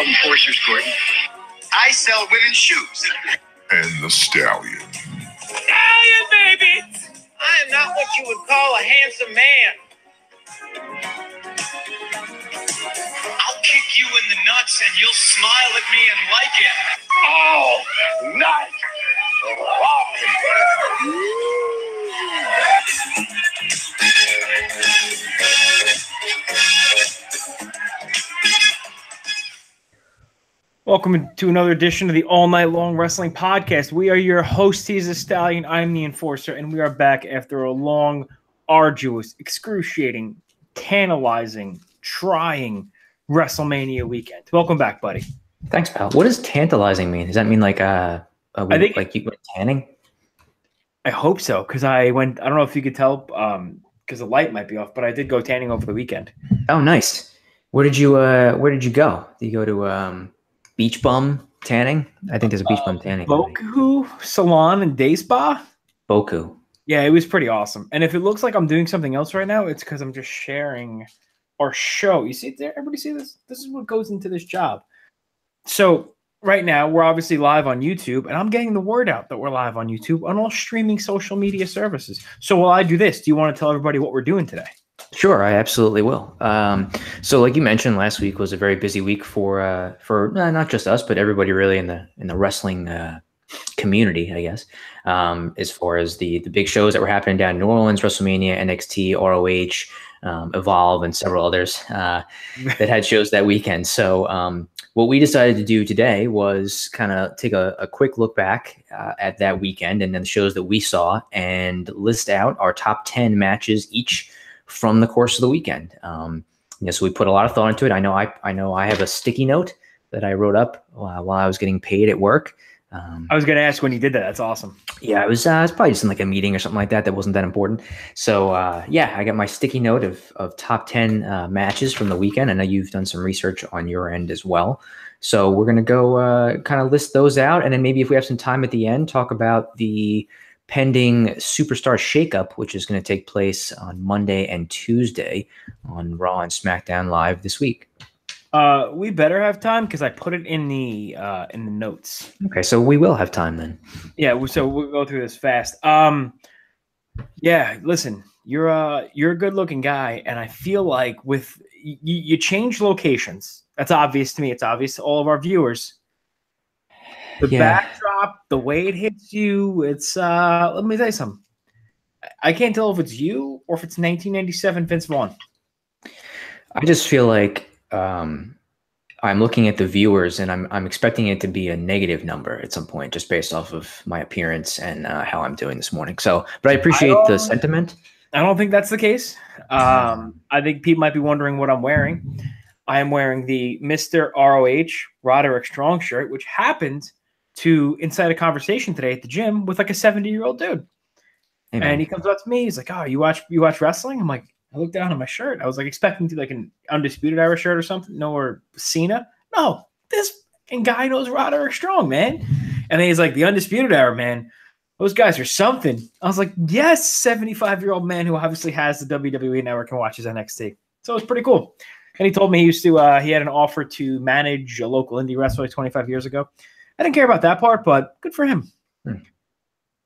Enforcers, Gordon. I sell women's shoes. And the Stallion. Stallion, baby! I am not what you would call a handsome man. I'll kick you in the nuts and you'll smile at me and like it. Oh, nice! Welcome to another edition of the All Night Long Wrestling Podcast. We are your host, he's the Stallion, I'm the Enforcer, and we are back after a long, arduous, excruciating, tantalizing, trying WrestleMania weekend. Welcome back, buddy. Thanks, pal. What does tantalizing mean? Does that mean like I think like you went tanning? I hope so, because I don't know if you could tell, because the light might be off, but I did go tanning over the weekend. Oh, nice. Where did you go? Did you go to Beach Bum tanning? I think there's a Beach Bum tanning. Boku Salon and Day Spa. Boku. Yeah, it was pretty awesome. And if it looks like I'm doing something else right now, it's because I'm just sharing our show. You see it there? Everybody see this? This is what goes into this job. So right now, we're obviously live on YouTube, and I'm getting the word out that we're live on YouTube on all streaming social media services. So while I do this, do you want to tell everybody what we're doing today? Sure, I absolutely will. So like you mentioned, last week was a very busy week for not just us, but everybody really in the wrestling community, I guess. As far as the big shows that were happening down in New Orleans, WrestleMania, NXT, ROH, Evolve, and several others that had shows that weekend. So what we decided to do today was kind of take a quick look back at that weekend and then the shows that we saw and list out our top 10 matches each from the course of the weekend. So we put a lot of thought into it. I know I have a sticky note that I wrote up while I was getting paid at work. I was going to ask when you did that. That's awesome. Yeah, it was probably just in like a meeting or something like that wasn't that important. So I got my sticky note of top 10 matches from the weekend. I know you've done some research on your end as well. So we're going to go kind of list those out. And then maybe if we have some time at the end, talk about the pending Superstar Shakeup, which is going to take place on Monday and Tuesday on Raw and SmackDown Live this week. We better have time because I put it in the notes. Okay, so we will have time then. Yeah, so we'll go through this fast. Yeah, listen, you're a good-looking guy, and I feel like with you change locations. That's obvious to me. It's obvious to all of our viewers. The backdrop, the way it hits you, it's let me tell you something. I can't tell if it's you or if it's 1997 Vince Vaughn. I just feel like I'm looking at the viewers and I'm expecting it to be a negative number at some point, just based off of my appearance and how I'm doing this morning. So, but I appreciate the sentiment. I don't think that's the case. I think people might be wondering what I'm wearing. I am wearing the Mr. ROH Roderick Strong shirt, which happened to incite a conversation today at the gym with like a 70-year-old dude. Hey, and he comes up to me. He's like, "Oh, you watch wrestling?" I'm like, I looked down at my shirt. I was like expecting to like an Undisputed Era shirt or something. No, or Cena. No, this guy knows Roderick Strong, man. And then he's like, the Undisputed Era, man. Those guys are something. I was like, yes, 75-year-old man who obviously has the WWE Network and watches NXT. So it's pretty cool. And he told me he used to, he had an offer to manage a local indie wrestler 25 years ago. I didn't care about that part, but good for him.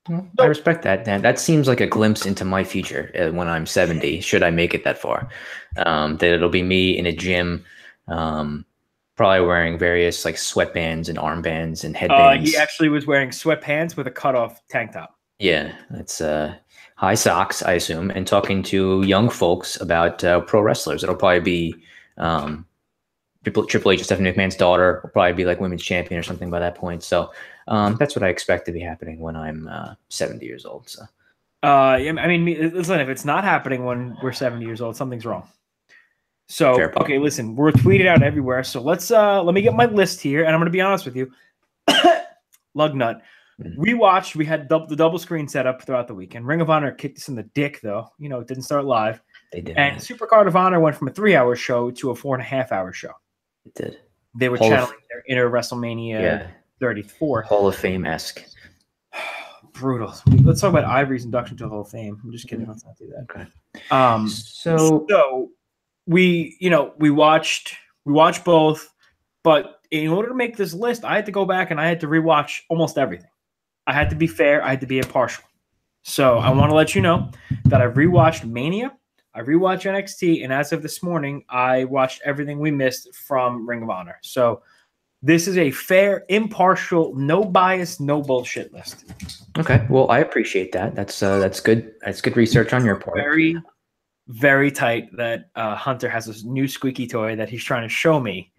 Well, I respect that, Dan. That seems like a glimpse into my future when I'm 70, should I make it that far. That it'll be me in a gym, probably wearing various like sweatbands and armbands and headbands. He actually was wearing sweatpants with a cutoff tank top. Yeah, it's high socks, I assume, and talking to young folks about pro wrestlers. It'll probably be Triple H and Stephanie McMahon's daughter will probably be like women's champion or something by that point. So that's what I expect to be happening when I'm 70 years old. So, I mean, listen, if it's not happening when we're 70 years old, something's wrong. So, okay, listen, we're tweeted out everywhere. So let me get my list here, and I'm going to be honest with you. Lugnut. We had the double screen set up throughout the weekend. Ring of Honor kicked us in the dick, though. You know, it didn't start live. They did. And Supercard of Honor went from a 3-hour show to a 4.5-hour show. It did. They were channeling their inner WrestleMania 34. Hall of Fame-esque. Brutal. Let's talk about Ivory's induction to the Hall of Fame. I'm just kidding. Let's not do that. Okay. So we watched both, but in order to make this list, I had to go back and I had to rewatch almost everything. I had to be fair. I had to be impartial. So I want to let you know that I rewatched Mania. I rewatched NXT, and as of this morning, I watched everything we missed from Ring of Honor. So this is a fair, impartial, no bias, no bullshit list. Okay, well, I appreciate that. That's good. That's good research on your part. Very, very tight that Hunter has this new squeaky toy that he's trying to show me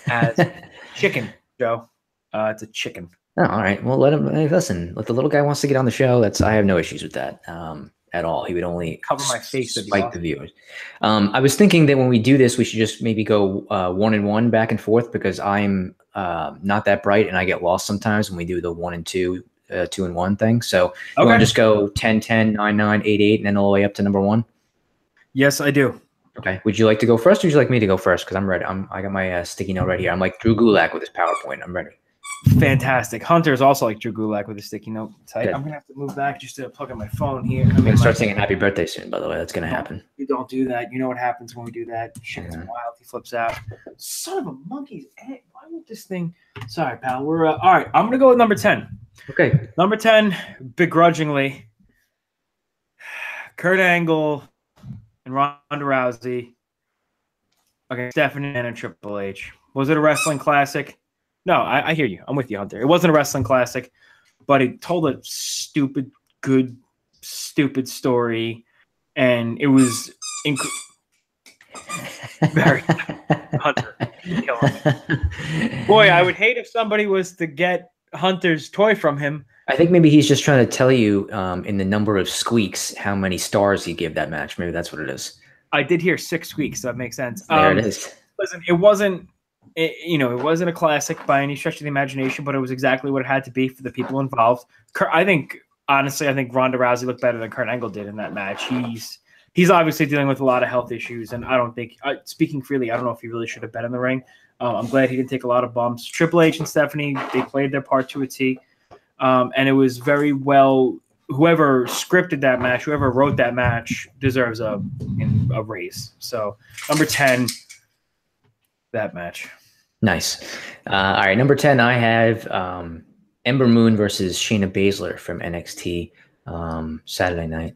as chicken, Joe. It's a chicken. Oh, all right. Well, let him listen. If the little guy wants to get on the show, I have no issues with that at all. He would only Cover my face, spite the viewers. I was thinking that when we do this, we should just maybe go 1-1 back and forth, because I'm not that bright and I get lost sometimes when we do the 1 and 2, 2 and 1 thing. So you want to just go 10-10, 9-9, 8-8, and then all the way up to number 1? Yes, I do. Okay. Would you like to go first, or would you like me to go first? Because I'm ready. I got my sticky note right here. I'm like Drew Gulak with his PowerPoint. I'm ready. Fantastic. Hunter is also like Drew Gulak with a sticky note tight. Good. I'm gonna have to move back just to plug in my phone here. I'm gonna start singing "Happy Birthday" soon. By the way, that's gonna happen. You don't do that. You know what happens when we do that? Shit gets wild. He flips out. Son of a monkey's egg. Why won't this thing? Sorry, pal. We're all right. I'm gonna go with number 10. Okay. Number 10, begrudgingly, Kurt Angle and Ronda Rousey. Okay, Stephanie and Triple H. Was it a wrestling classic? No, I hear you. I'm with you, Hunter. It wasn't a wrestling classic, but it told a stupid stupid story, and it was very Hunter. Boy, I would hate if somebody was to get Hunter's toy from him. I think maybe he's just trying to tell you in the number of squeaks how many stars he gave that match. Maybe that's what it is. I did hear 6 squeaks, so that makes sense. There it is. Listen, it wasn't a classic by any stretch of the imagination, but it was exactly what it had to be for the people involved. Honestly, I think Ronda Rousey looked better than Kurt Angle did in that match. He's obviously dealing with a lot of health issues, and I don't think, speaking freely, I don't know if he really should have been in the ring. I'm glad he didn't take a lot of bumps. Triple H and Stephanie, they played their part to a T, and it was very well. Whoever scripted that match, whoever wrote that match, deserves a raise. So number 10, that match. Nice. All right, number 10, I have Ember Moon versus Shayna Baszler from NXT Saturday night.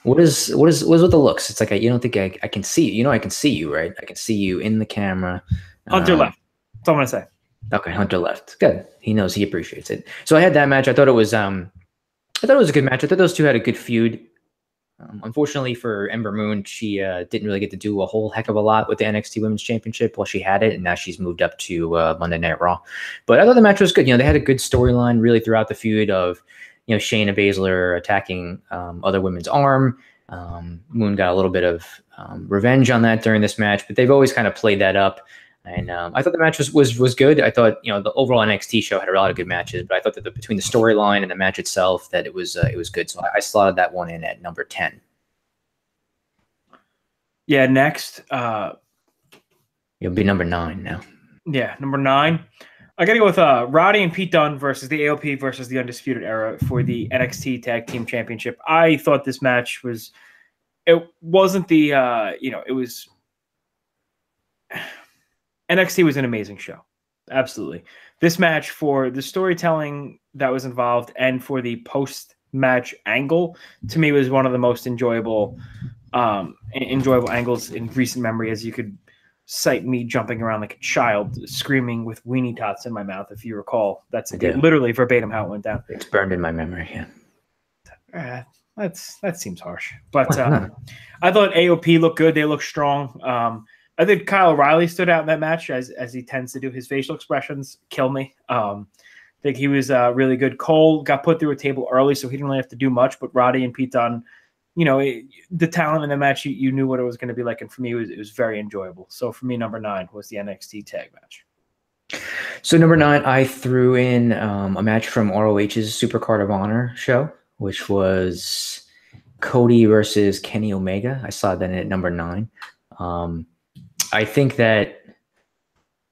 What is with the looks? It's like you don't think I can see you. You know I can see you, right? I can see you in the camera. Hunter left. That's all I'm gonna say. Okay, Hunter left. Good. He knows. He appreciates it. So I had that match. I thought it was a good match. I thought those two had a good feud. Unfortunately for Ember Moon, she didn't really get to do a whole heck of a lot with the NXT Women's Championship while she had it, and now she's moved up to Monday Night Raw. But I thought the match was good. They had a good storyline really throughout the feud of, Shayna Baszler attacking other women's arm. Moon got a little bit of revenge on that during this match, but they've always kind of played that up. And I thought the match was good. I thought the overall NXT show had a lot of good matches, but I thought that between the storyline and the match itself, that it was good. So I slotted that one in at number 10. Yeah, next. You'll be number 9 now. Yeah, number 9. I got to go with Roddy and Pete Dunne versus the AOP versus the Undisputed Era for the NXT Tag Team Championship. I thought this match wasn't the, it was. NXT was an amazing show. Absolutely. This match, for the storytelling that was involved and for the post-match angle, to me was one of the most enjoyable angles in recent memory, as you could cite me jumping around like a child, screaming with weenie tots in my mouth, if you recall. That's literally verbatim how it went down. It's burned in my memory, yeah. That seems harsh. But I thought AOP looked good. They looked strong. I think Kyle O'Reilly stood out in that match, as he tends to do. His facial expressions kill me. I think he was really good. Cole got put through a table early, so he didn't really have to do much. But Roddy and Pete Dunne, the talent in the match, you knew what it was going to be like. And for me, it was very enjoyable. So for me, number 9 was the NXT tag match. So number 9, I threw in a match from ROH's Supercard of Honor show, which was Cody versus Kenny Omega. I saw that in at number 9. I think that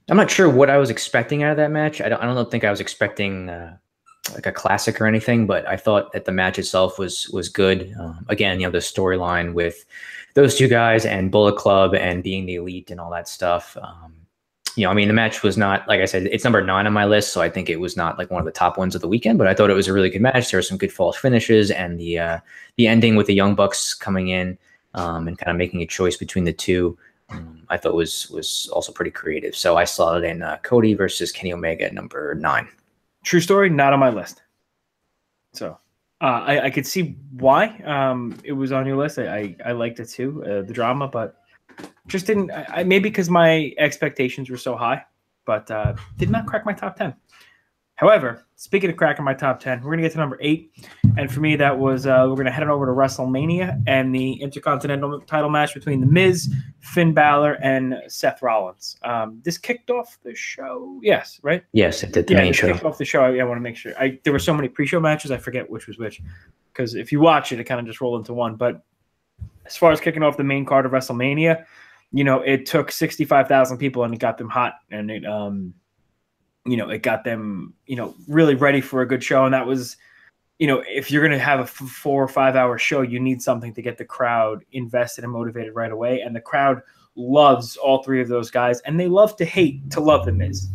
I'm not sure what I was expecting out of that match. I don't think I was expecting like a classic or anything, but I thought that the match itself was good. Again, the storyline with those two guys and Bullet Club and being the Elite and all that stuff. I mean, the match was not, like I said, it's number 9 on my list, so I think it was not like one of the top ones of the weekend, but I thought it was a really good match. There were some good false finishes, and the ending with the Young Bucks coming in and kind of making a choice between the two, I thought was also pretty creative. So I slotted in Cody versus Kenny Omega at number 9. True story, not on my list. So I could see why it was on your list. I liked it too, the drama, but just didn't. Maybe because my expectations were so high, but did not crack my top 10. However, speaking of cracking my top 10, we're going to get to number 8. And for me, that was we're going to head on over to WrestleMania and the Intercontinental title match between The Miz, Finn Balor, and Seth Rollins. This kicked off the show. Yes, right? Yes, it did the main show. Kicked off the show. I want to make sure. There were so many pre-show matches, I forget which was which. Because if you watch it, it kind of just rolled into one. But as far as kicking off the main card of WrestleMania, it took 65,000 people and it got them hot. And it it got them, really ready for a good show. And that was, if you're going to have a 4 or 5 hour show, you need something to get the crowd invested and motivated right away. And the crowd loves all 3 of those guys. And they love to hate to love The Miz.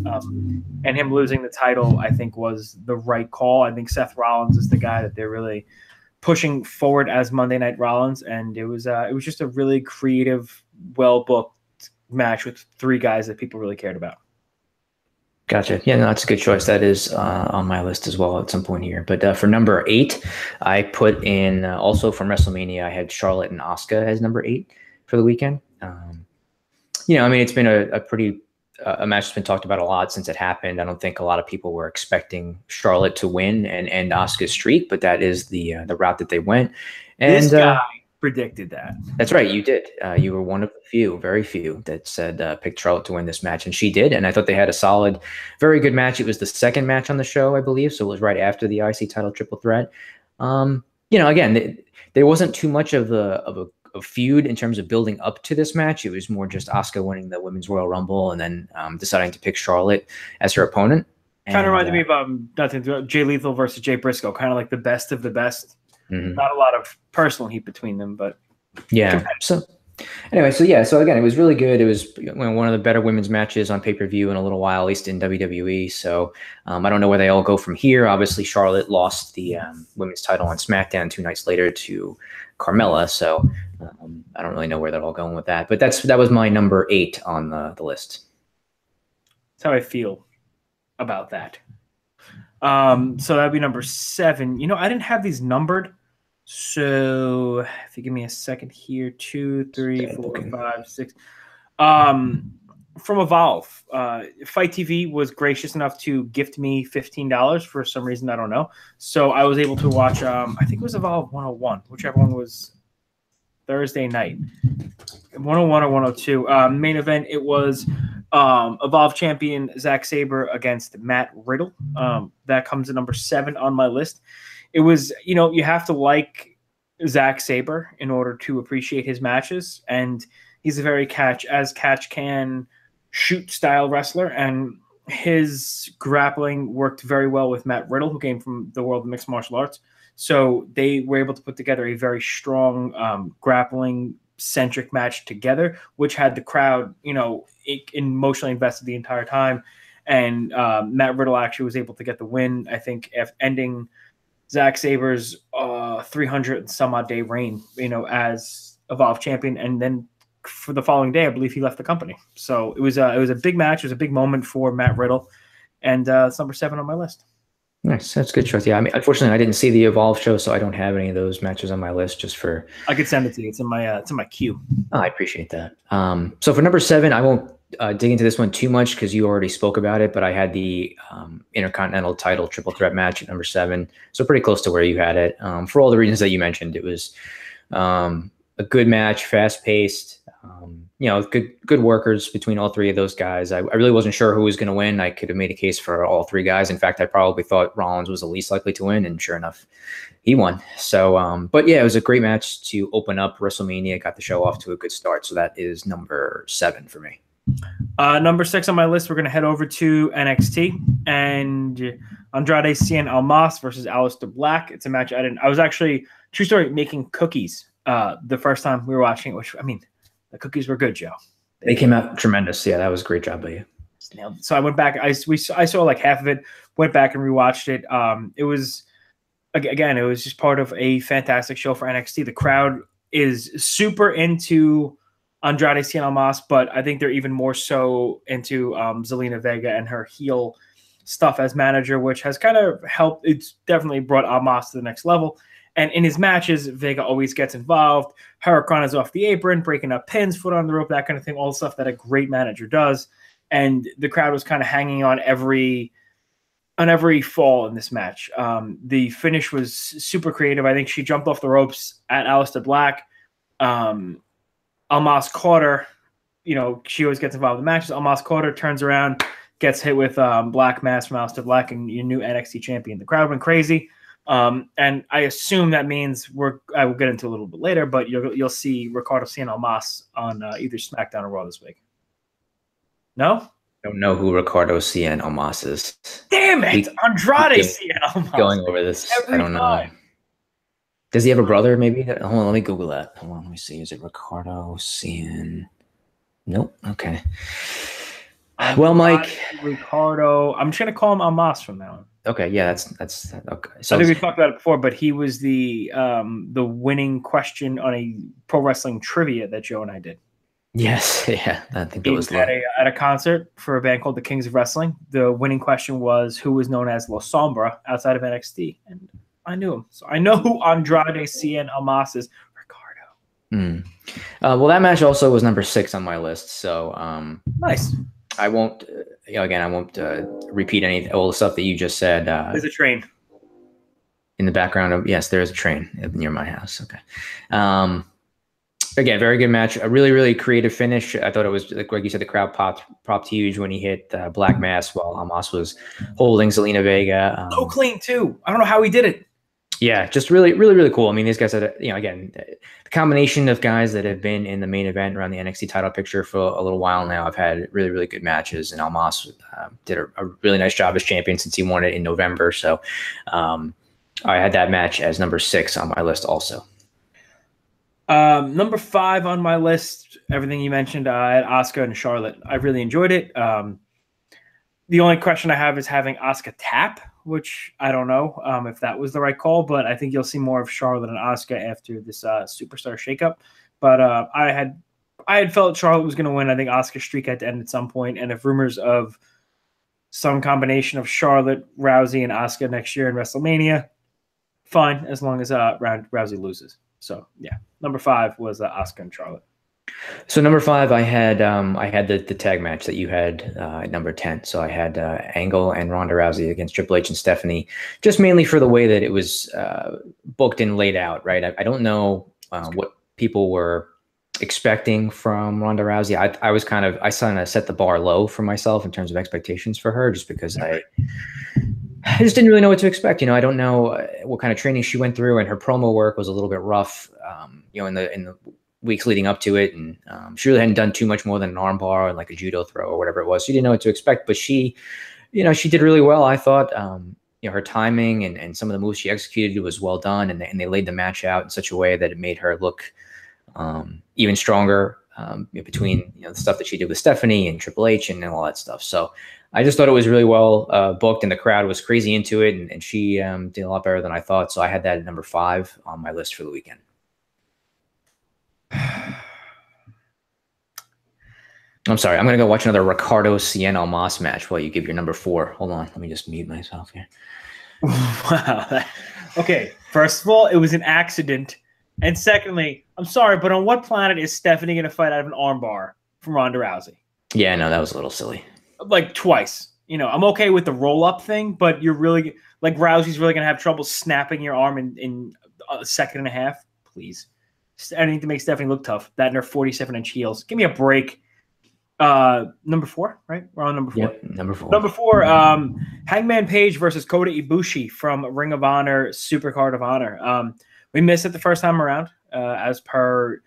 And him losing the title, I think, was the right call. I think Seth Rollins is the guy that they're really pushing forward as Monday Night Rollins. And it was just a really creative, well-booked match with 3 guys that people really cared about. Gotcha. Yeah, no, that's a good choice. That is on my list as well at some point here. But for number 8, I put in also from WrestleMania, I had Charlotte and Asuka as number 8 for the weekend. It's been a pretty a match that's been talked about a lot since it happened. I don't think a lot of people were expecting Charlotte to win and end Asuka's streak, but that is the route that they went. And this guy predicted that. That's right. You did. You were one of the few, very few, that said pick Charlotte to win this match, and she did. And I thought they had a solid, very good match. It was the second match on the show, I believe, so it was right after the IC title triple threat. Again, there wasn't too much of a feud in terms of building up to this match. It was more just Asuka winning the Women's Royal Rumble and then deciding to pick Charlotte as her opponent. Kind of reminded me of Jay Lethal versus Jay Briscoe, kind of like the best of the best. Mm-hmm. Not a lot of personal heat between them, but yeah. So again, it was really good. It was one of the better women's matches on pay-per-view in a little while, at least in WWE. So I don't know where they all go from here. Obviously, Charlotte lost the women's title on SmackDown 2 nights later to Carmella. So I don't really know where they're all going with that. But that was my number 8 on the list. That's how I feel about that. So that'd be number 7. I didn't have these numbered. So if you give me a second here, 2, 3, 4, 5, 6. From Evolve, Fight TV was gracious enough to gift me $15 for some reason, I don't know. So I was able to watch, I think it was Evolve 101, whichever one was Thursday night. 101 or 102. Main event, it was Evolve champion Zack Sabre against Matt Riddle. That comes at number 7 on my list. It was, you have to like Zack Sabre in order to appreciate his matches. And he's a very catch can shoot style wrestler. And his grappling worked very well with Matt Riddle, who came from the world of mixed martial arts. So they were able to put together a very strong grappling centric match together, which had the crowd, emotionally invested the entire time. And Matt Riddle actually was able to get the win, I think, ending Zack Sabre's 300 and some odd day reign, as Evolve champion. And then for the following day, I believe he left the company. So it was a big match. It was a big moment for Matt Riddle. And it's number 7 on my list. Nice. That's a good choice. Yeah. I mean, unfortunately, I didn't see the Evolve show, so I don't have any of those matches on my list just for. I could send it to you. It's in my queue. Oh, I appreciate that. So for number 7, I won't dig into this one too much because you already spoke about it, but I had the Intercontinental title triple threat match at number 7. So pretty close to where you had it. For all the reasons that you mentioned, it was a good match, fast paced, good workers between all 3 of those guys. I really wasn't sure who was going to win. I could have made a case for all 3 guys. In fact, I probably thought Rollins was the least likely to win, and sure enough, he won. So, but yeah, it was a great match to open up WrestleMania. Got the show off to a good start. So that is number 7 for me. Number 6 on my list, we're going to head over to NXT and Andrade Cien Almas versus Aleister Black. It's a match I was actually, true story, making cookies the first time we were watching it, which, I mean, the cookies were good, Joe. They came out tremendous. Yeah, that was a great job by you. So I went back. I saw like half of it. Went back and rewatched it. It was again, it was just part of a fantastic show for NXT. The crowd is super into Andrade Cien Almas, but I think they're even more so into Zelina Vega and her heel stuff as manager, which has kind of helped. It's definitely brought Almas to the next level. And in his matches, Vega always gets involved. Hurricane is off the apron, breaking up pins, foot on the rope, that kind of thing, all the stuff that a great manager does. And the crowd was kind of hanging on every fall in this match. The finish was super creative. I think she jumped off the ropes at Aleister Black. Almas caught her. She always gets involved in matches. Almas caught her, turns around, gets hit with Black Mass from Aleister Black, and your new NXT champion. The crowd went crazy. And I assume that means I will get into a little bit later, but you'll see Ricardo Cien Almas on either SmackDown or Raw this week. No? Don't know who Ricardo Cien Almas is. Damn it! Andrade Cien Almas. Going over this. I don't know. Does he have a brother, maybe? Hold on, let me Google that. Hold on, let me see. Is it Ricardo Cien? Nope. Okay. Well, Mike. Ricardo. I'm just going to call him Almas from now on. Okay, yeah, that's okay. So I think we talked about it before, but he was the winning question on a pro wrestling trivia that Joe and I did. Yes, yeah, I think that was at a concert for a band called the Kings of Wrestling. The winning question was who was known as La Sombra outside of NXT, and I knew him, so I know who Andrade Cien Almas is. Ricardo. Well, that match also was number 6 on my list, so nice. I won't. Again, I won't repeat all the stuff that you just said. There's a train in the background. Yes, there is a train near my house. Okay. Again, very good match. A really, really creative finish. I thought it was, like you said, the crowd popped huge when he hit Black Mass while Almas was holding Zelina Vega. So clean too. I don't know how he did it. Yeah, just really, really, really cool. I mean, these guys had, again, the combination of guys that have been in the main event around the NXT title picture for a little while now. I've had really, really good matches, and Almas did a really nice job as champion since he won it in November. So I had that match as number 6 on my list also. Number 5 on my list, everything you mentioned, I had Asuka and Charlotte. I really enjoyed it. The only question I have is having Asuka tap, which I don't know if that was the right call, but I think you'll see more of Charlotte and Asuka after this superstar shakeup. But I had felt Charlotte was going to win. I think Asuka's streak had to end at some point, and if rumors of some combination of Charlotte, Rousey, and Asuka next year in WrestleMania, fine, as long as Rousey loses. So yeah, number 5 was Asuka and Charlotte. So number 5, I had the tag match that you had at number 10. So I had Angle and Ronda Rousey against Triple H and Stephanie, just mainly for the way that it was booked and laid out. Right, I don't know what people were expecting from Ronda Rousey. I was kind of set the bar low for myself in terms of expectations for her, just because I just didn't really know what to expect. I don't know what kind of training she went through, and her promo work was a little bit rough. In the weeks leading up to it, and she really hadn't done too much more than an arm bar and like a judo throw or whatever it was. She didn't know what to expect, but she did really well. I thought, her timing and some of the moves she executed was well done, and they laid the match out in such a way that it made her look even stronger between the stuff that she did with Stephanie and Triple H and all that stuff. So I just thought it was really well booked, and the crowd was crazy into it, and she did a lot better than I thought. So I had that at number 5 on my list for the weekend. I'm sorry. I'm going to go watch another Ricardo Cien Almas match while you give your number 4. Hold on. Let me just mute myself here. Wow. Okay. First of all, it was an accident. And secondly, I'm sorry, but on what planet is Stephanie going to fight out of an armbar from Ronda Rousey? Yeah, no, that was a little silly. Like twice. I'm okay with the roll-up thing, but you're really – like Rousey's really going to have trouble snapping your arm in a second and a half? Please. Anything to make Stephanie look tough. That and her 47-inch heels. Give me a break. Number 4, right? We're on number 4. Yep, number 4. Number 4, Hangman Page versus Kota Ibushi from Ring of Honor, Supercard of Honor. We missed it the first time around, as per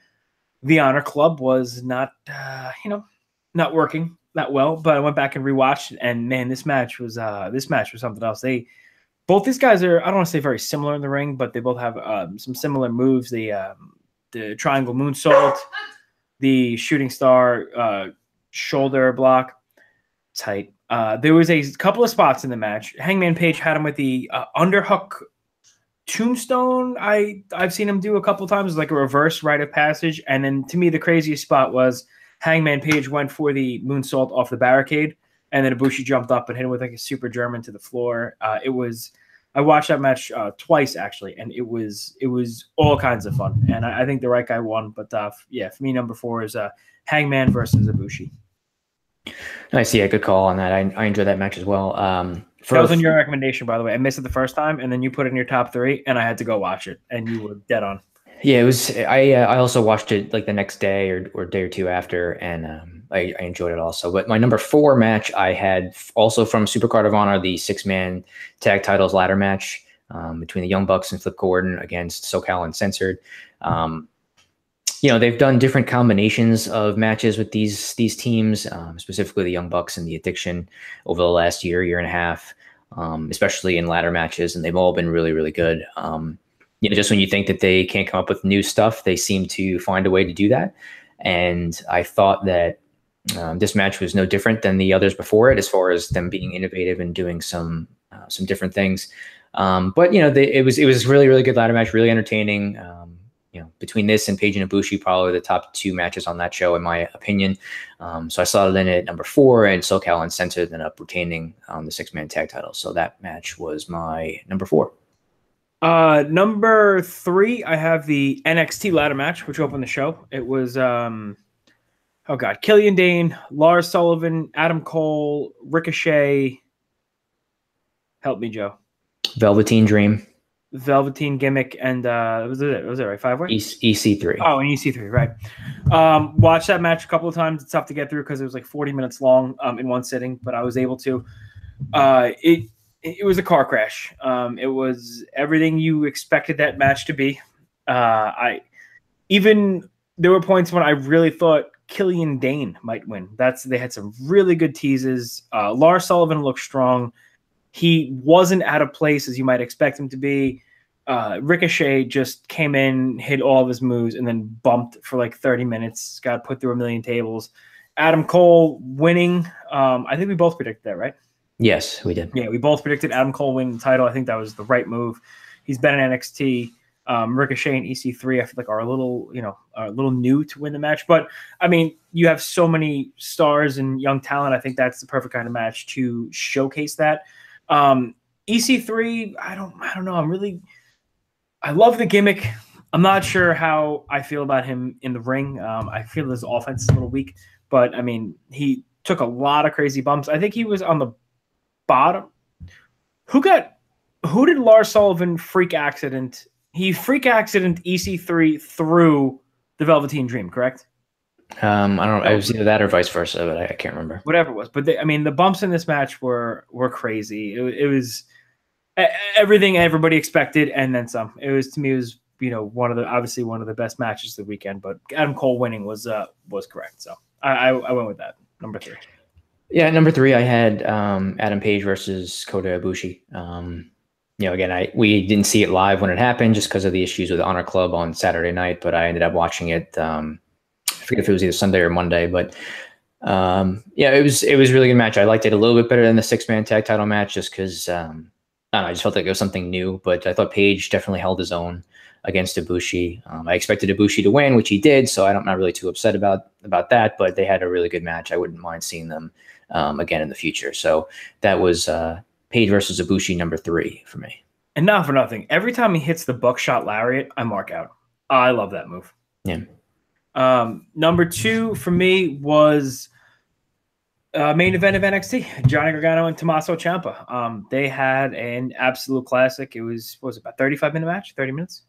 the Honor Club was not, not working that well. But I went back and rewatched it, and man, this match was something else. Both these guys are, I don't want to say very similar in the ring, but they both have some similar moves. The triangle moonsault, the shooting star shoulder block. tight. There was a couple of spots in the match. Hangman Page had him with the underhook tombstone. I've seen him do a couple times, like a reverse rite of passage. And then to me, the craziest spot was Hangman Page went for the moonsault off the barricade, and then Ibushi jumped up and hit him with like a super German to the floor. I watched that match twice actually, and it was all kinds of fun. And I think the right guy won. But yeah, for me, number 4 is Hangman versus Ibushi. Nice, yeah, good call on that. I enjoyed that match as well. That was on your recommendation, by the way. I missed it the first time, and then you put it in your top 3, and I had to go watch it, and you were dead on. Yeah, it was. I also watched it like the next day or day or two after, and I enjoyed it also. But my number 4 match I had also from Supercard of Honor, the 6-man tag titles ladder match between the Young Bucks and Flip Gordon against SoCal Uncensored. They've done different combinations of matches with these teams, specifically the Young Bucks and the Addiction over the last year and a half, especially in ladder matches, and they've all been really, really good. Just when you think that they can't come up with new stuff, they seem to find a way to do that. And I thought that this match was no different than the others before it, as far as them being innovative and doing some different things. But it was really, really good ladder match, really entertaining. Between this and Page and Ibushi, probably the top 2 matches on that show, in my opinion. So I slotted in at number 4, and SoCal Uncensored ended up retaining the 6-man tag title. So that match was my number 4. Number 3, I have the NXT ladder match, which opened the show. It was Killian Dane, Lars Sullivan, Adam Cole, Ricochet. Help me, Joe. Velveteen Dream. Velveteen Gimmick, and was it right? 5-way? EC3. Oh, and EC3, right. Watched that match a couple of times. It's tough to get through because it was like 40 minutes long in one sitting, but I was able to. It was a car crash. It was everything you expected that match to be. There were points when I really thought Killian Dane might win. They had some really good teases. Lars Sullivan looked strong. He wasn't out of place as you might expect him to be. Ricochet just came in, hit all of his moves, and then bumped for like 30 minutes. Got put through a million tables. Adam Cole winning. I think we both predicted that, right? Yes, we did. Yeah, we both predicted Adam Cole winning the title. I think that was the right move. He's been in NXT. Ricochet and EC3, I feel like are a little new to win the match. But I mean, you have so many stars and young talent. I think that's the perfect kind of match to showcase that. EC3, I don't know. I love the gimmick. I'm not sure how I feel about him in the ring. I feel his offense is a little weak, but I mean, he took a lot of crazy bumps. I think he was on the bottom. Who did Lars Sullivan freak accident? He freak accident EC3 through the Velveteen Dream, correct? I don't know. It was either that or vice versa, but I can't remember. Whatever it was. But the bumps in this match were crazy. It was everything everybody expected and then some. It was one of the best matches of the weekend. But Adam Cole winning was correct. So I went with that. Number 3. Yeah, number 3, I had Adam Page versus Kota Ibushi. Again, we didn't see it live when it happened just because of the issues with Honor Club on Saturday night, but I ended up watching it. I forget if it was either Sunday or Monday, but it was a really good match. I liked it a little bit better than the 6-man tag title match just because I just felt like it was something new, but I thought Page definitely held his own against Ibushi. I expected Ibushi to win, which he did, so I'm not really too upset about that, but they had a really good match. I wouldn't mind seeing them again in the future. So that was Page versus Ibushi, number 3 for me. And not for nothing, every time he hits the buckshot lariat, I mark out. I love that move. Yeah. Number 2 for me was main event of NXT, Johnny Gargano and Tommaso Ciampa. They had an absolute classic. It was about 35-minute match, 30 minutes?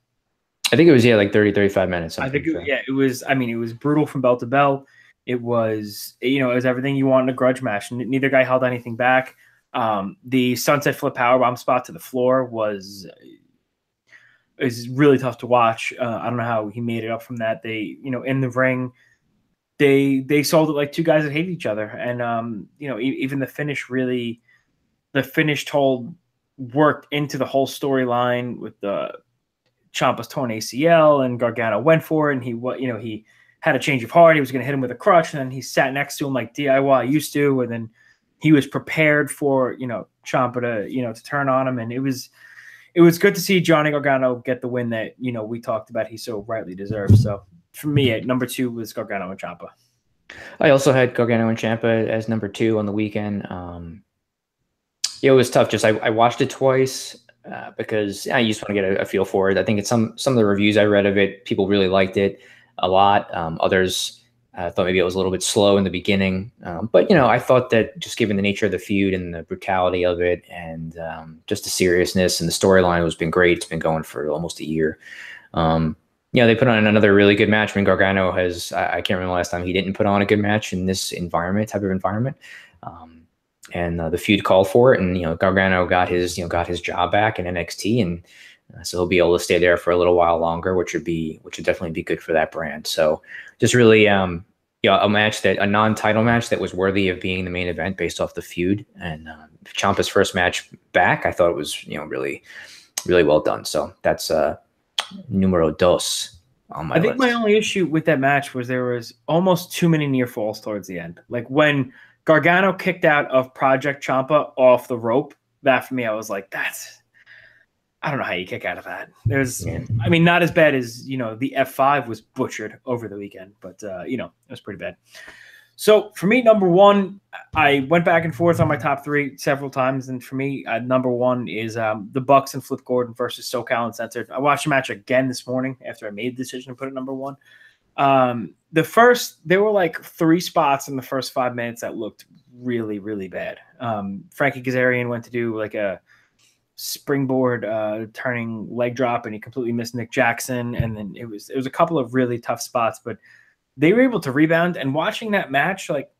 I think it was, like 30, 35 minutes. I think, it was, it was brutal from bell to bell. It was, it was everything you want in a grudge match. Neither guy held anything back. The sunset flip powerbomb spot to the floor is really tough to watch. I don't know how he made it up from that. They, in the ring, they sold it like two guys that hate each other. And, even the finish worked into the whole storyline with the Ciampa's torn ACL, and Gargano went for it. And he had a change of heart. He was going to hit him with a crutch, and then he sat next to him like DIY used to. And then he was prepared for, Ciampa to, to turn on him. And it was good to see Johnny Gargano get the win that, we talked about he so rightly deserves. So for me, at number 2 was Gargano and Ciampa. I also had Gargano and Ciampa as number 2 on the weekend. It was tough. Just I watched it twice because I just want to get a feel for it. I think it's some of the reviews I read of it, people really liked it a lot. Others thought maybe it was a little bit slow in the beginning. But, I thought that just given the nature of the feud and the brutality of it and just the seriousness and the storyline has been great. It's been going for almost a year. They put on another really good match. I mean, Gargano I can't remember the last time he didn't put on a good match in this type of environment. And the feud called for it. And, Gargano got his job back in NXT. And so he'll be able to stay there for a little while longer, which would definitely be good for that brand. So just really, a non-title match that was worthy of being the main event based off the feud. And Ciampa's first match back, I thought it was, really, really well done. So that's numero dos on my list. I think my only issue with that match was there was almost too many near falls towards the end. Like when Gargano kicked out of Project Ciampa off the rope, that for me, I was like, I don't know how you kick out of that. Not as bad as, the F5 was butchered over the weekend, but, it was pretty bad. So for me, number 1, I went back and forth on my top 3 several times. And for me, number 1 is the Bucks and Flip Gordon versus SoCal Uncensored. I watched the match again this morning after I made the decision to put it number 1. There were like 3 spots in the first 5 minutes that looked really, really bad. Frankie Kazarian went to do like a springboard turning leg drop and he completely missed Nick Jackson. And then it was a couple of really tough spots, but they were able to rebound. And watching that match, like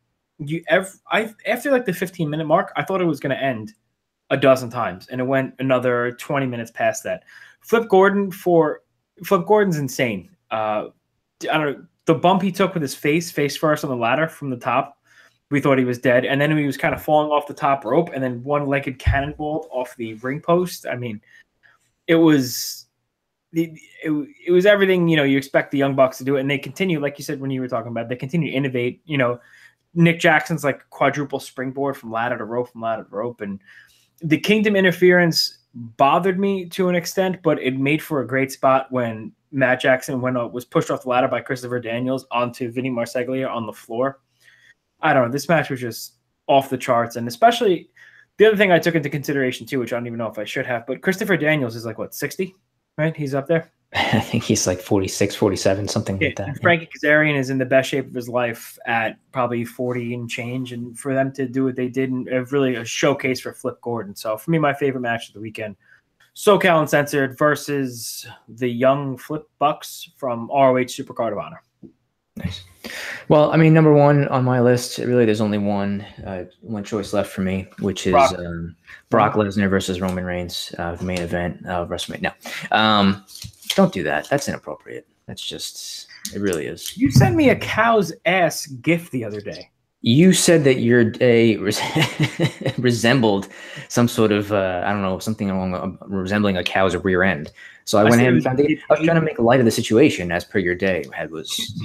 after like the 15-minute mark, I thought it was going to end a dozen times, and it went another 20 minutes past that. Flip Gordon's insane. I don't know, the bump he took with his face first on the ladder from the top, we thought he was dead. And then he was kind of falling off the top rope and then one-legged cannonball off the ring post. I mean, it was everything, you expect the Young Bucks to do it. And they continue, like you said, when you were talking about, they continue to innovate. Nick Jackson's like quadruple springboard from ladder to rope. And the Kingdom interference bothered me to an extent, but it made for a great spot when Matt Jackson was pushed off the ladder by Christopher Daniels onto Vinny Marseglia on the floor. I don't know. This match was just off the charts. And especially the other thing I took into consideration too, which I don't even know if I should have, but Christopher Daniels is like, 60, right? He's up there. I think he's like 46, 47, something like that. And Frankie Kazarian is in the best shape of his life at probably 40 and change. And for them to do what they did, and really a showcase for Flip Gordon. So for me, my favorite match of the weekend, SoCal Uncensored versus the young Flip Bucks from ROH Supercard of Honor. Nice. Well, number 1 on my list, really there's only one choice left for me, which is Brock Lesnar versus Roman Reigns, the main event of WrestleMania. No, don't do that. That's inappropriate. That's just, it really is. You sent me a cow's ass gift the other day. You said that your day resembled some sort of, something resembling a cow's rear end. So I went ahead and found it. I was trying to make light of the situation as per your day.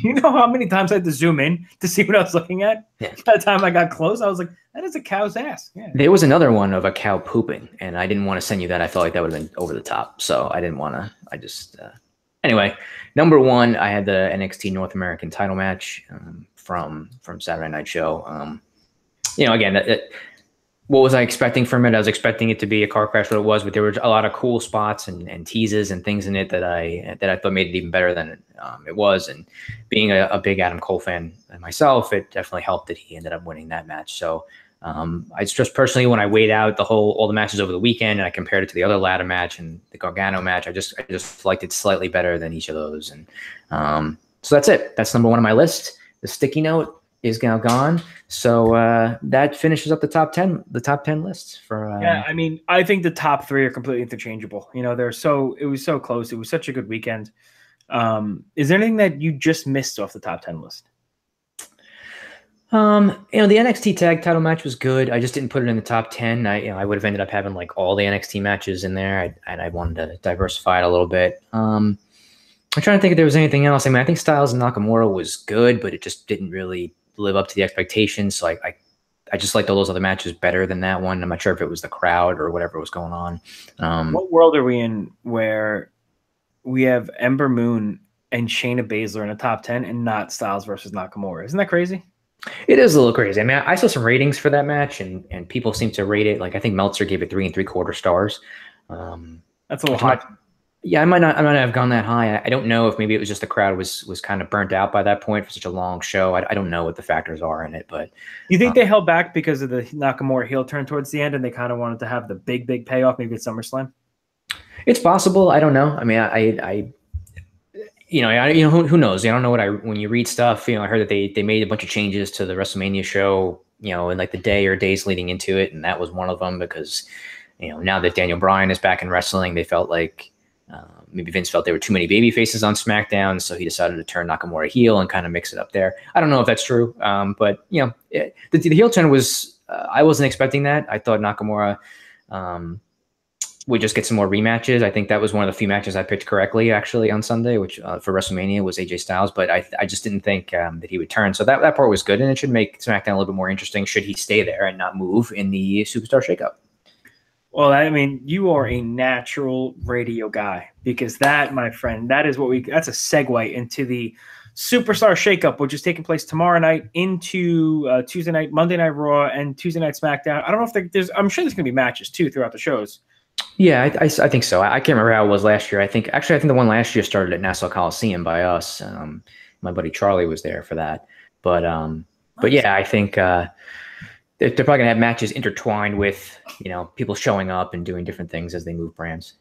You know how many times I had to zoom in to see what I was looking at? Yeah. By the time I got close, I was like, that is a cow's ass. Yeah. There was another one of a cow pooping, and I didn't want to send you that. I felt like that would have been over the top. So I didn't want to. Anyway, number 1, I had the NXT North American title match from Saturday Night Show. Again, what was I expecting from it? I was expecting it to be a car crash, what it was, but there were a lot of cool spots and teases and things in it that I thought made it even better than it was. And being a big Adam Cole fan myself, it definitely helped that he ended up winning that match. So I just personally, when I weighed out all the matches over the weekend and I compared it to the other ladder match and the Gargano match, I just liked it slightly better than each of those. And so that's it. That's number 1 on my list. The sticky note is now gone. So that finishes up the top 10 lists for I think the top 3 are completely interchangeable. it was so close. It was such a good weekend. Is there anything that you just missed off the top 10 list? The NXT tag title match was good. I just didn't put it in the top 10. I would have ended up having like all the NXT matches in there. I wanted to diversify it a little bit. I'm trying to think if there was anything else. I think Styles and Nakamura was good, but it just didn't really live up to the expectations. So I I just liked all those other matches better than that one. I'm not sure if it was the crowd or whatever was going on. What world are we in where we have Ember Moon and Shayna Baszler in the top 10 and not Styles versus Nakamura? Isn't that crazy? It is a little crazy. I mean, I saw some ratings for that match, and people seem to rate it. Like, I think Meltzer gave it 3 3/4 stars. That's a little high. Yeah, I might not have gone that high. I don't know if maybe it was just the crowd was kind of burnt out by that point for such a long show. I don't know what the factors are in it, but You think they held back because of the Nakamura heel turn towards the end, and they kind of wanted to have the big payoff, maybe at SummerSlam? it's possible. I don't know. I mean, who knows? I don't know when you read stuff. I heard that they made a bunch of changes to the WrestleMania show. In like the day or days leading into it, and that was one of them because now that Daniel Bryan is back in wrestling, they felt like. Maybe Vince felt there were too many baby faces on SmackDown, so he decided to turn Nakamura heel and kind of mix it up there. I don't know if that's true, but the heel turn was I wasn't expecting that. I thought Nakamura would just get some more rematches. I think that was one of the few matches I picked correctly actually on Sunday, which for WrestleMania was AJ Styles, but I just didn't think that he would turn. So that part was good, and it should make SmackDown a little bit more interesting should he stay there and not move in the Superstar Shakeup. Well, I mean, you are a natural radio guy because that, my friend, that's a segue into the Superstar Shakeup, which is taking place tomorrow night into Tuesday night, Monday Night Raw, and Tuesday Night SmackDown. I don't know if I'm sure there's going to be matches too throughout the shows. Yeah, I think so. I can't remember how it was last year. I think the one last year started at Nassau Coliseum by us. My buddy Charlie was there for that. But yeah, I think they're probably gonna have matches intertwined with people showing up and doing different things as they move brands.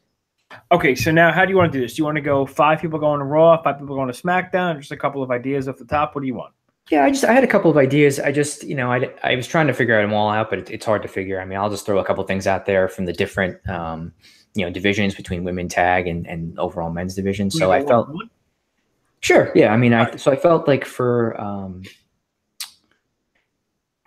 Okay, so now how do you want to do this? Do you want to go 5 people going to Raw, 5 people going to SmackDown, just a couple of ideas off the top? What do you want? Yeah, I had a couple of ideas. I just I was trying to figure them all out, but it's hard to figure. I mean, I'll just throw a couple of things out there from the different divisions between women tag and overall men's division. So I felt sure. Yeah, I mean, I felt like for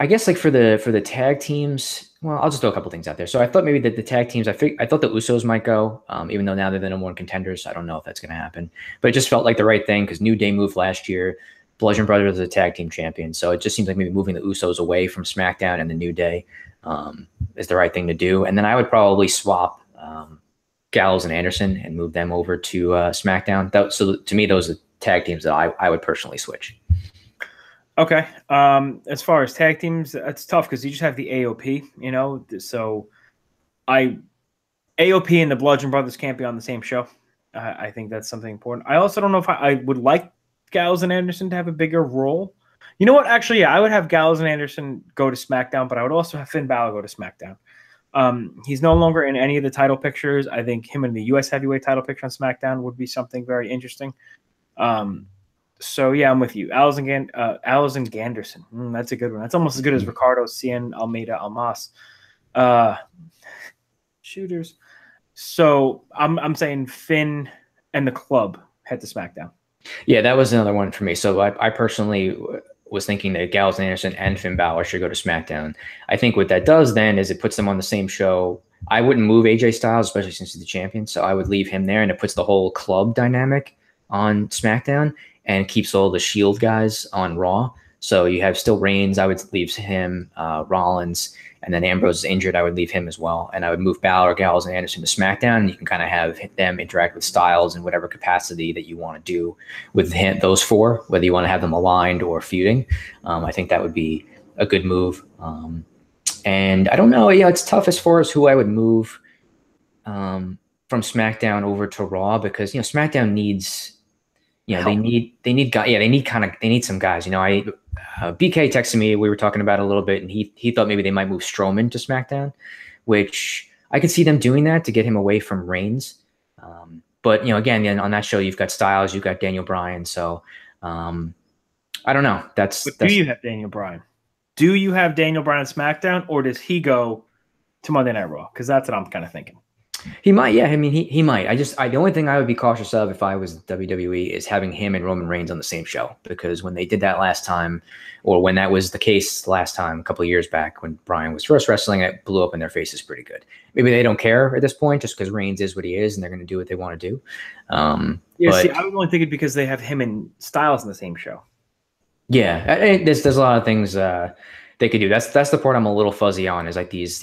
I guess like for the tag teams, well, I'll just throw a couple things out there. So I thought maybe that the tag teams, I thought the Usos might go, even though now they're the number one contenders. I don't know if that's going to happen, but it just felt like the right thing because New Day moved last year. Bludgeon Brothers are the tag team champions. So it just seems like maybe moving the Usos away from SmackDown and the New Day is the right thing to do. And then I would probably swap Gallows and Anderson and move them over to SmackDown. So to me, those are tag teams that I would personally switch. Okay. As far as tag teams, that's tough because you just have the AOP, so AOP and the Bludgeon Brothers can't be on the same show. I think that's something important. I also don't know if I would like Gallows and Anderson to have a bigger role. You know what? Actually, yeah, I would have Gallows and Anderson go to SmackDown, but I would also have Finn Balor go to SmackDown. He's no longer in any of the title pictures. I think him in the U.S. heavyweight title picture on SmackDown would be something very interesting. So, yeah, I'm with you. Allison Ganderson. That's a good one. That's almost as good as Ricardo, Cien, Almeida, Almas. Shooters. So, I'm saying Finn and the club head to SmackDown. Yeah, that was another one for me. So I personally was thinking that Gallows and Anderson and Finn Balor should go to SmackDown. I think what that does then is it puts them on the same show. I wouldn't move AJ Styles, especially since he's the champion. So I would leave him there, and it puts the whole club dynamic on SmackDown and keeps all the Shield guys on Raw. So you have still Reigns. I would leave him, Rollins, and then Ambrose is injured. I would leave him as well. And I would move Balor, Gallows, and Anderson to SmackDown. And you can kind of have them interact with Styles in whatever capacity that you want to do with those four, whether you want to have them aligned or feuding. I think that would be a good move. And I don't know. It's tough as far as who I would move from SmackDown over to Raw because, SmackDown needs – they need some guys. BK texted me. We were talking about it a little bit, and he thought maybe they might move Strowman to SmackDown, which I could see them doing that to get him away from Reigns. But again, on that show, you've got Styles, you've got Daniel Bryan. So I don't know. Do you have Daniel Bryan? Do you have Daniel Bryan on SmackDown, or does he go to Monday Night Raw? Because that's what I'm kind of thinking. He might, yeah. I mean, he might. The only thing I would be cautious of if I was WWE is having him and Roman Reigns on the same show, because when they did that last time, or when that was the case last time, a couple of years back when Bryan was first wrestling, it blew up in their faces pretty good. Maybe they don't care at this point just because Reigns is what he is and they're going to do what they want to do. I would only think it because they have him and Styles in the same show. Yeah, there's a lot of things they could do. That's the part I'm a little fuzzy on, is like these,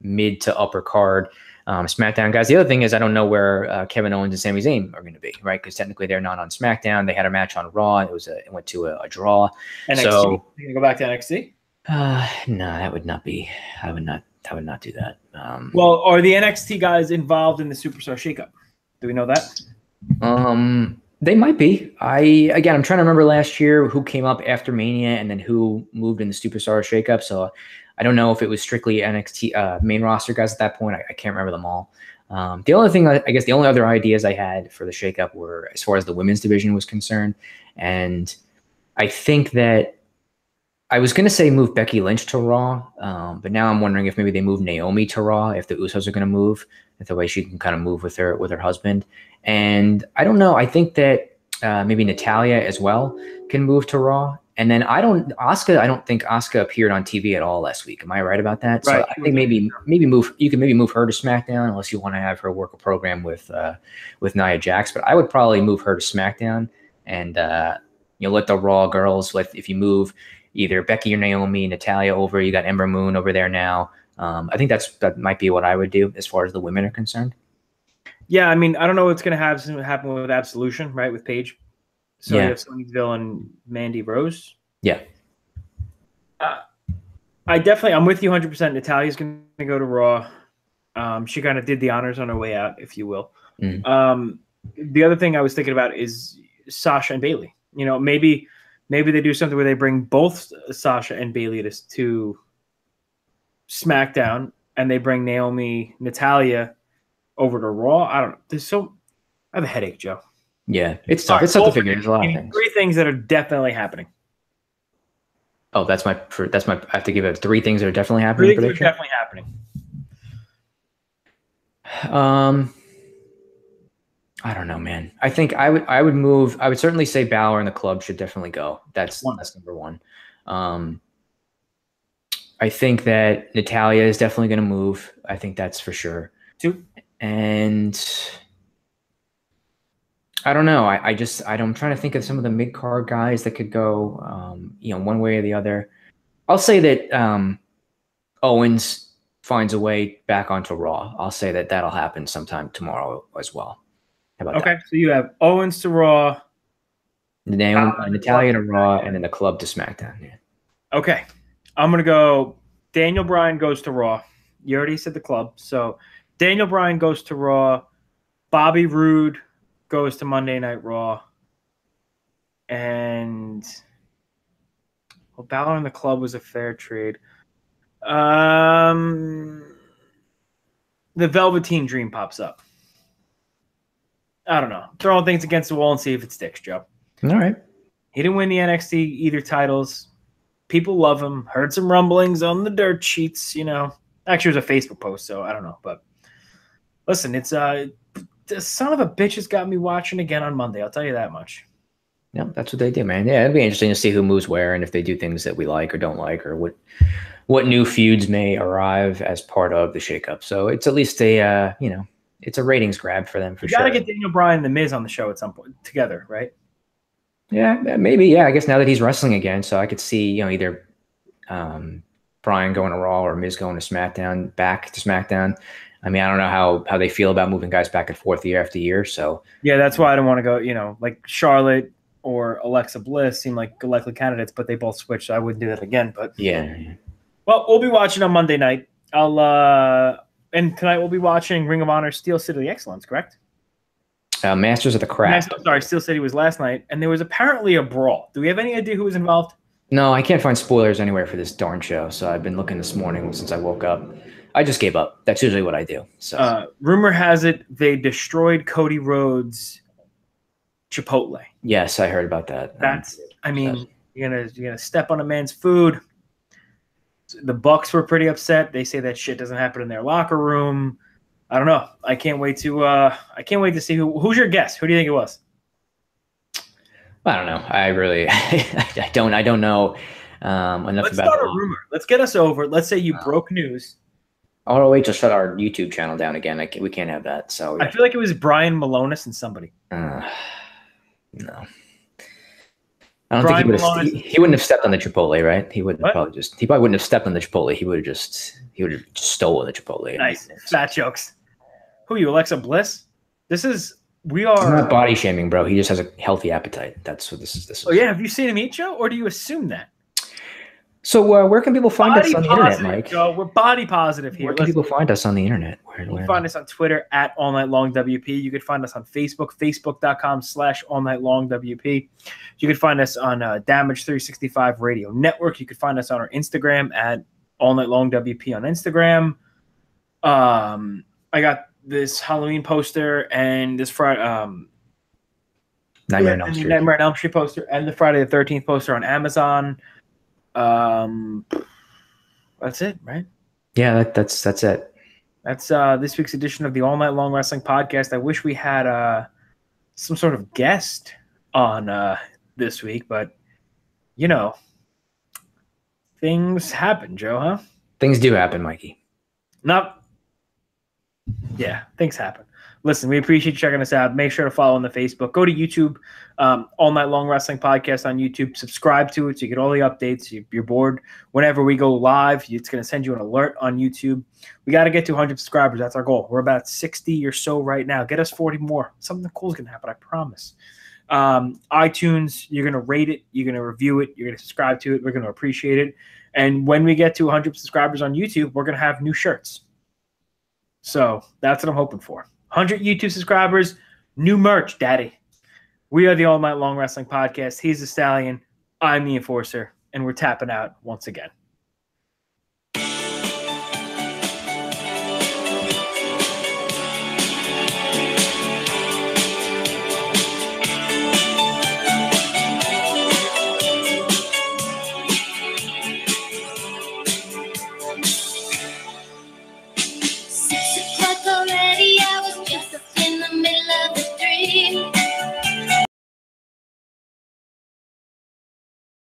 mid to upper card SmackDown guys. The other thing is I don't know where Kevin Owens and Sami Zayn are going to be, right? Because technically they're not on SmackDown. They had a match on Raw. It went to a draw. NXT. So You gonna go back to NXT? no, that would not be. I would not do that. Well, are the NXT guys involved in the Superstar shakeup? Do we know that? They might be. I'm trying to remember last year who came up after Mania and then who moved in the Superstar shakeup. So I don't know if it was strictly NXT main roster guys at that point. I can't remember them all. The only thing, I guess, the only other ideas I had for the shakeup were as far as the women's division was concerned, and I think that I was going to say move Becky Lynch to Raw, but now I'm wondering if maybe they move Naomi to Raw, if the Usos are going to move, if the way she can kind of move with her husband. And I don't know. I think that maybe Natalya as well can move to Raw. And then I don't think Asuka appeared on TV at all last week. Am I right about that? Right. So I think maybe move her to SmackDown, unless you want to have her work a program with Nia Jax. But I would probably move her to SmackDown and let the Raw girls, if you move either Becky or Naomi, Natalya over, you got Ember Moon over there now. I think that might be what I would do as far as the women are concerned. Yeah, I mean, I don't know what's going to happen with Absolution, right, with Paige. So you have Sonya Deville and Mandy Rose. Yeah. I'm with you 100%. Natalya's going to go to Raw. She kind of did the honors on her way out, if you will. The other thing I was thinking about is Sasha and Bayley. Maybe they do something where they bring both Sasha and Bayley to SmackDown, and they bring Natalya over to Raw. I don't know. I have a headache, Joe. Yeah, it's tough. It's tough to figure. There's a lot of things. 3 things that are definitely happening. Oh, that's my. I have to give it 3 things that are definitely happening. 3 things that are definitely happening. I don't know, man. I think I would move. I would certainly say Balor and the Club should definitely go. That's number 1. I think that Natalya is definitely going to move. I think that's for sure. 2. And I don't know. I'm trying to think of some of the mid card guys that could go, one way or the other. I'll say that Owens finds a way back onto Raw. I'll say that'll happen sometime tomorrow as well. How about that? So you have Owens to Raw, Natalya to Raw, and then the Club to SmackDown. Yeah. Okay, I'm gonna go. Daniel Bryan goes to Raw. You already said the Club, so Daniel Bryan goes to Raw. Bobby Roode goes to Monday Night Raw, and Balor and the Club was a fair trade. The Velveteen Dream pops up. I don't know. Throwing things against the wall and see if it sticks, Joe. All right. He didn't win the NXT either titles. People love him. Heard some rumblings on the dirt sheets, Actually, it was a Facebook post, so I don't know. But listen, it's the son of a bitch has got me watching again on Monday. I'll tell you that much. Yeah, that's what they do, man. Yeah, it'd be interesting to see who moves where and if they do things that we like or don't like, or what new feuds may arrive as part of the shakeup. So it's at least it's a ratings grab for them for sure. You got to get Daniel Bryan and The Miz on the show at some point together, right? Yeah, maybe. Yeah, I guess now that he's wrestling again, so I could see either Bryan going to Raw or Miz going to SmackDown, back to SmackDown. I mean, I don't know how they feel about moving guys back and forth year after year. So yeah, that's why I don't want to go. Like Charlotte or Alexa Bliss seem like likely candidates, but they both switched, so I wouldn't do that again. But yeah. Well, we'll be watching on Monday night. And tonight we'll be watching Ring of Honor Steel City Excellence, correct? Masters of the Craft. Steel City was last night, and there was apparently a brawl. Do we have any idea who was involved? No, I can't find spoilers anywhere for this darn show, so I've been looking this morning since I woke up. I just gave up. That's usually what I do. So, rumor has it they destroyed Cody Rhodes' Chipotle. Yes, I heard about that. You're gonna step on a man's food. The Bucks were pretty upset. They say that shit doesn't happen in their locker room. I don't know. I can't wait to see who's your guess. Who do you think it was? I don't know. I really I don't know enough about it. Let's start a rumor. Let's get us over. Let's say you broke news. I want to wait to shut our YouTube channel down again. We can't have that. So I feel like it was Brian Malonis and somebody. No. I don't Brian think Malone he wouldn't have stepped on the Chipotle, right? He would What? he probably wouldn't have stepped on the Chipotle. He would have just stolen the Chipotle. Nice. Fat jokes. Who are you, Alexa Bliss? We I'm are. not body shaming, bro. He just has a healthy appetite. That's what this is. Oh, yeah. Have you seen him eat, Joe? Or do you assume that? So where can people find us on the internet, Mike? Joe. We're body positive here. Where can people find us on the internet? You can find us on Twitter at All Night Long WP. You can find us on Facebook, facebook.com/allnightlongwp. You can find us on Damage 365 Radio Network. You can find us on our Instagram at All Night Long WP on Instagram. I got this Halloween poster and this Friday Nightmare on Elm Street. Nightmare on Elm Street poster and the Friday the 13th poster on Amazon. That's it, right? Yeah, that's it. That's this week's edition of the All Night Long Wrestling Podcast. I wish we had some sort of guest on this week, but you know, things happen, Joe, huh? Things do happen, Mikey. Things happen. Listen, we appreciate you checking us out. Make sure to follow on the Facebook. Go to YouTube, All Night Long Wrestling Podcast on YouTube. Subscribe to it so you get all the updates. You're bored. Whenever we go live, it's going to send you an alert on YouTube. We got to get to 100 subscribers. That's our goal. We're about 60 or so right now. Get us 40 more. Something cool is going to happen, I promise. iTunes, you're going to rate it. You're going to review it. You're going to subscribe to it. We're going to appreciate it. And when we get to 100 subscribers on YouTube, we're going to have new shirts. So that's what I'm hoping for. 100 YouTube subscribers, new merch, daddy. We are the All Night Long Wrestling Podcast. He's the Stallion. I'm the Enforcer. And we're tapping out once again.